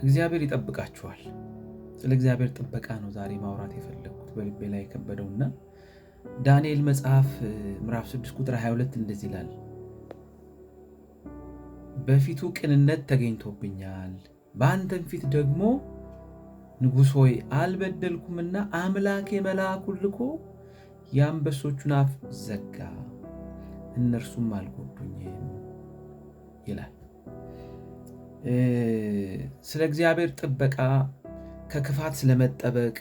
እግዚአብሔር ይጠብቃችኋል። ስለ እግዚአብሔር ጥበቃ ነው ዛሬ ማውራት የፈለኩት በልቤ ላይ የከበደውና ዳንኤል መጽሐፍ ምዕራፍ 6 ቁጥር 22 እንደዚህ ይላል፣ በፊቱ ቅንነት ተገኝቶብኛል፣ በአንተም ፊት ደግሞ ንጉሥ ሆይ አልበደልኩምና አምላኬ መልአኩን ልኮ የአንበሶቹን አፍ ዘጋ፣ እነርሱም አልጎዱኝም ይላል። ስለ እግዚአብሔር ጥበቃ ከክፋት ስለመጠበቅ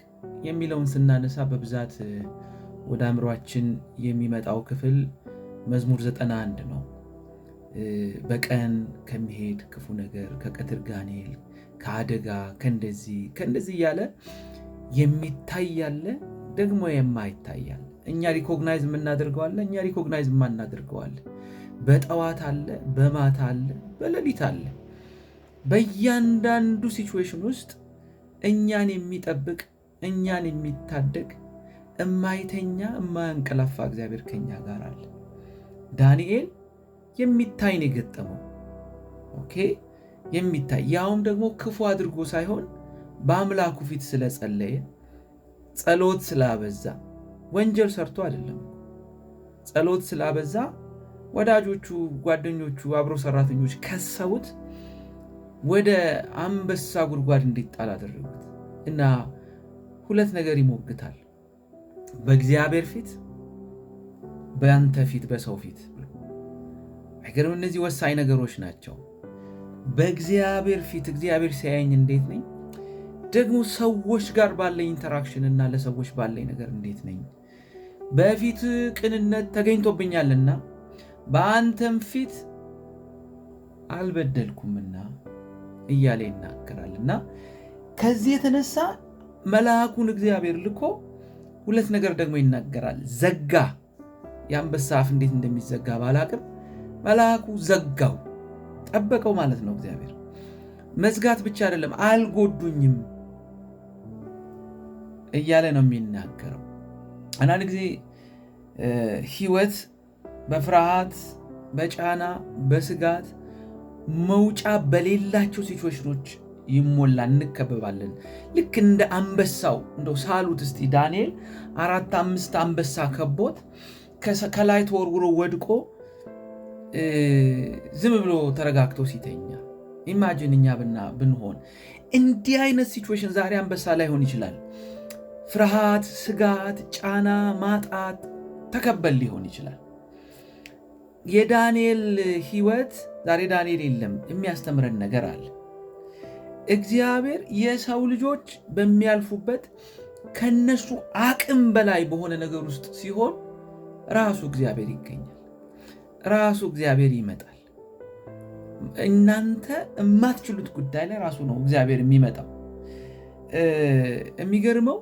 የሚለውን ስናነሳ በብዛት ወደ አእምሯችን የሚመጣው ክፍል መዝሙር 91 ነው። በቀን ከሚሄድ ክፉ ነገር፣ ከቀትር ጋኔል፣ ከአደጋ፣ ከእንደዚህ እያለ የሚታይ ያለ ደግሞ የማይታይ ያለ፣ እኛ ሪኮግናይዝ የምናደርገው አለ፣ እኛ ሪኮግናይዝ የማናደርገው አለ። በጠዋት አለ፣ በማታ አለ፣ በሌሊት አለ። በእያንዳንዱ ሲቹዌሽን ውስጥ እኛን የሚጠብቅ እኛን የሚታደግ እማይተኛ እማያንቀላፋ እግዚአብሔር ከኛ ጋር አለ። ዳንኤል የሚታይ ነው የገጠመው። ኦኬ፣ የሚታይ ያውም ደግሞ ክፉ አድርጎ ሳይሆን በአምላኩ ፊት ስለጸለየ፣ ጸሎት ስላበዛ፣ ወንጀል ሰርቶ አይደለም። ጸሎት ስላበዛ ወዳጆቹ፣ ጓደኞቹ፣ አብሮ ሰራተኞች ከሰውት ወደ አንበሳ ጉድጓድ እንዲጣል አደረጉት እና ሁለት ነገር ይሞግታል፣ በእግዚአብሔር ፊት፣ በአንተ ፊት፣ በሰው ፊት። አይገርም? እነዚህ ወሳኝ ነገሮች ናቸው። በእግዚአብሔር ፊት እግዚአብሔር ሲያየኝ እንዴት ነኝ? ደግሞ ሰዎች ጋር ባለኝ ኢንተራክሽን እና ለሰዎች ባለኝ ነገር እንዴት ነኝ? በፊት ቅንነት ተገኝቶብኛልና በአንተም ፊት አልበደልኩምና እያለ ይናገራልና ከዚህ የተነሳ መልአኩን እግዚአብሔር ልኮ ሁለት ነገር ደግሞ ይናገራል። ዘጋ። የአንበሳ አፍ እንዴት እንደሚዘጋ ባላቅም መልአኩ ዘጋው፣ ጠበቀው ማለት ነው። እግዚአብሔር መዝጋት ብቻ አይደለም፣ አልጎዱኝም እያለ ነው የሚናገረው። አንዳንድ ጊዜ ህይወት በፍርሃት፣ በጫና፣ በስጋት መውጫ በሌላቸው ሲቹዌሽኖች ይሞላ እንከበባለን። ልክ እንደ አንበሳው እንደው ሳሉት እስቲ ዳንኤል 4-5 አንበሳ ከቦት ከላይ ተወርውሮ ወድቆ ዝም ብሎ ተረጋግቶ ሲተኛ ኢማጂን እኛ ብንሆን እንዲህ አይነት ሲቹዌሽን ዛሬ አንበሳ ላይሆን ይችላል። ፍርሃት፣ ስጋት፣ ጫና፣ ማጣት ተከበል ሊሆን ይችላል። የዳንኤል ህይወት ዛሬ ዳንኤል የለም የሚያስተምረን ነገር አለ። እግዚአብሔር የሰው ልጆች በሚያልፉበት ከነሱ አቅም በላይ በሆነ ነገር ውስጥ ሲሆን ራሱ እግዚአብሔር ይገኛል፣ ራሱ እግዚአብሔር ይመጣል። እናንተ የማትችሉት ጉዳይ ላይ ራሱ ነው እግዚአብሔር የሚመጣው። የሚገርመው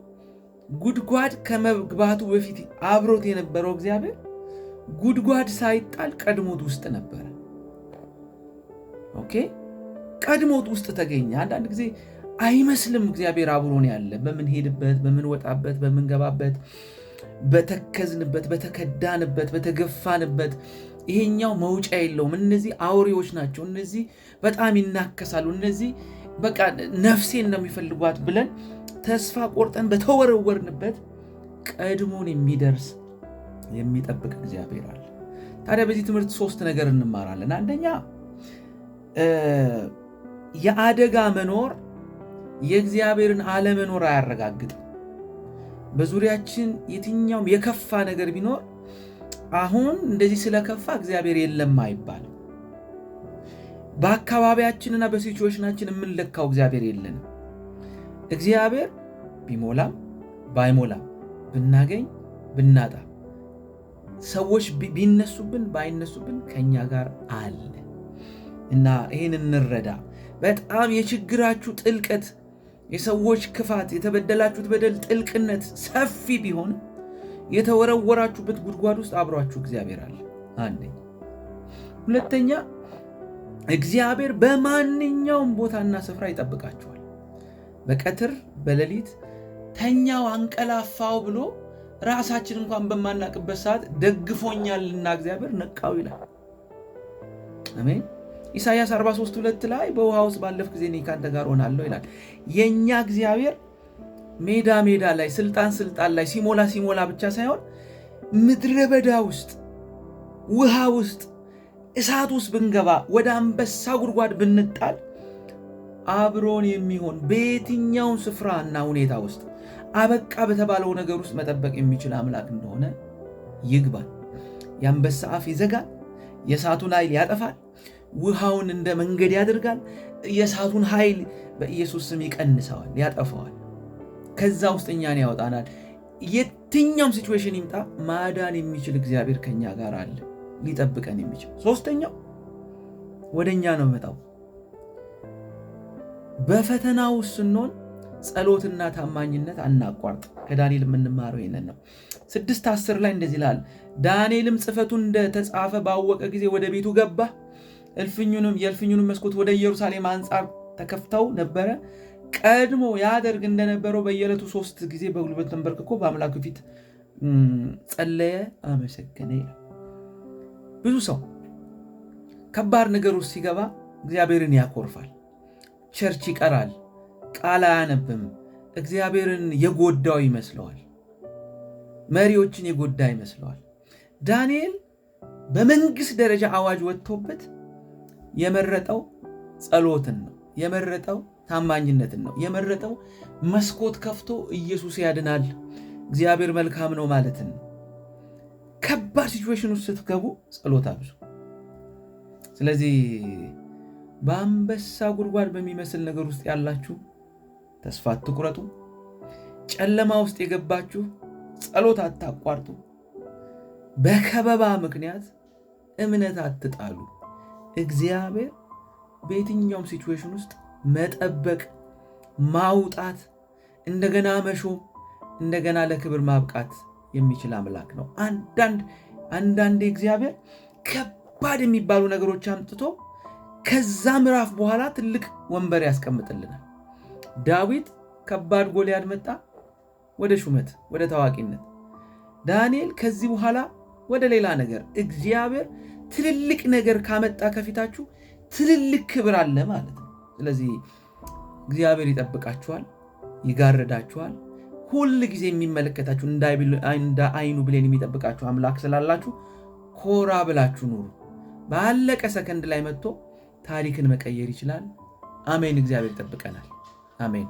ጉድጓድ ከመግባቱ በፊት አብሮት የነበረው እግዚአብሔር ጉድጓድ ሳይጣል ቀድሞት ውስጥ ነበረ። ኦኬ፣ ቀድሞት ውስጥ ተገኘ። አንዳንድ ጊዜ አይመስልም እግዚአብሔር አብሮን ያለ። በምንሄድበት፣ በምንወጣበት፣ በምንገባበት፣ በተከዝንበት፣ በተከዳንበት፣ በተገፋንበት ይሄኛው መውጫ የለውም። እነዚህ አውሬዎች ናቸው፣ እነዚህ በጣም ይናከሳሉ፣ እነዚህ በቃ ነፍሴን ነው የሚፈልጓት ብለን ተስፋ ቆርጠን በተወረወርንበት ቀድሞን የሚደርስ የሚጠብቅ እግዚአብሔር አለ። ታዲያ በዚህ ትምህርት 3 ነገር እንማራለን። አንደኛ የአደጋ መኖር የእግዚአብሔርን አለመኖር አያረጋግጥም። በዙሪያችን የትኛውም የከፋ ነገር ቢኖር አሁን እንደዚህ ስለከፋ እግዚአብሔር የለም አይባልም። በአካባቢያችንና በሲቹዌሽናችን የምንለካው እግዚአብሔር የለንም። እግዚአብሔር ቢሞላም ባይሞላም፣ ብናገኝ ብናጣ፣ ሰዎች ቢነሱብን ባይነሱብን ከኛ ጋር አለ እና ይህን እንረዳ። በጣም የችግራችሁ ጥልቀት፣ የሰዎች ክፋት፣ የተበደላችሁት በደል ጥልቅነት ሰፊ ቢሆን የተወረወራችሁበት ጉድጓድ ውስጥ አብሯችሁ እግዚአብሔር አለ። አንደኛ። ሁለተኛ እግዚአብሔር በማንኛውም ቦታና ስፍራ ይጠብቃችኋል። በቀትር በሌሊት ተኛው አንቀላፋው ብሎ ራሳችን እንኳን በማናቅበት ሰዓት ደግፎኛልና እግዚአብሔር ነቃው ይላል። አሜን። ኢሳይያስ 43:2 ላይ በውሃ ውስጥ ባለፍክ ጊዜ እኔ ካንተ ጋር ሆናለሁ ይላል። የኛ እግዚአብሔር ሜዳ ላይ ስልጣን ላይ ሲሞላ ብቻ ሳይሆን ምድረ በዳ ውስጥ ውሃ ውስጥ እሳት ውስጥ ብንገባ ወደ አንበሳ ጉድጓድ ብንጣል አብሮን የሚሆን በየትኛው ስፍራና ሁኔታ ውስጥ አበቃ በተባለው ነገር ውስጥ መጠበቅ የሚችል አምላክ እንደሆነ ይግባል። የአንበሳ አፍ ይዘጋል፣ የእሳቱን ኃይል ያጠፋል፣ ውሃውን እንደ መንገድ ያደርጋል፣ የእሳቱን ኃይል በኢየሱስ ስም ይቀንሰዋል፣ ያጠፋዋል። ከዛ ውስጥ እኛን ያወጣናል። የትኛውም ሲቹዌሽን ይምጣ ማዳን የሚችል እግዚአብሔር ከኛ ጋር አለ፣ ሊጠብቀን የሚችል። ሶስተኛው ወደኛ ነው መጣው። በፈተናው ስንሆን ጸሎትና ታማኝነት አናቋርጥ። ከዳንኤል የምንማረው ይሄንን ነው። 6:10 ላይ እንደዚህ ይላል፣ ዳንኤልም ጽሕፈቱን እንደተጻፈ ባወቀ ጊዜ ወደ ቤቱ ገባ። የእልፍኙንም መስኮት ወደ ኢየሩሳሌም አንጻር ተከፍተው ነበረ። ቀድሞ ያደርግ እንደነበረው በየዕለቱ 3 ጊዜ በጉልበት ተንበርክኮ በአምላኩ ፊት ጸለየ፣ አመሰገነ ይላል። ብዙ ሰው ከባድ ነገር ውስጥ ሲገባ እግዚአብሔርን ያኮርፋል፣ ቸርች ይቀራል፣ ቃል አያነብም፣ እግዚአብሔርን የጎዳው ይመስለዋል፣ መሪዎችን የጎዳ ይመስለዋል። ዳንኤል በመንግስት ደረጃ አዋጅ ወጥቶበት የመረጠው ጸሎትን ነው፣ የመረጠው ታማኝነትን ነው፣ የመረጠው መስኮት ከፍቶ ኢየሱስ ያድናል፣ እግዚአብሔር መልካም ነው ማለትን ነው። ከባድ ሲቹዌሽን ውስጥ ስትገቡ ጸሎት አብዙ። ስለዚህ በአንበሳ ጉድጓድ በሚመስል ነገር ውስጥ ያላችሁ ተስፋ አትቁረጡ። ጨለማ ውስጥ የገባችሁ ጸሎት አታቋርጡ። በከበባ ምክንያት እምነት አትጣሉ። እግዚአብሔር በየትኛውም ሲቹዌሽን ውስጥ መጠበቅ፣ ማውጣት፣ እንደገና መሾም፣ እንደገና ለክብር ማብቃት የሚችል አምላክ ነው። አንዳንዴ እግዚአብሔር ከባድ የሚባሉ ነገሮች አምጥቶ ከዛ ምዕራፍ በኋላ ትልቅ ወንበር ያስቀምጥልናል። ዳዊት ከባድ ጎልያድ መጣ፣ ወደ ሹመት፣ ወደ ታዋቂነት። ዳንኤል ከዚህ በኋላ ወደ ሌላ ነገር። እግዚአብሔር ትልልቅ ነገር ካመጣ ከፊታችሁ ትልልቅ ክብር አለ ማለት ነው። ስለዚህ እግዚአብሔር ይጠብቃችኋል፣ ይጋርዳችኋል። ሁል ጊዜ የሚመለከታችሁ እንደ አይኑ ብሌን የሚጠብቃችሁ አምላክ ስላላችሁ ኮራ ብላችሁ ኑሩ። ባለቀ ሰከንድ ላይ መጥቶ ታሪክን መቀየር ይችላል። አሜን። እግዚአብሔር ይጠብቀናል። አሜን።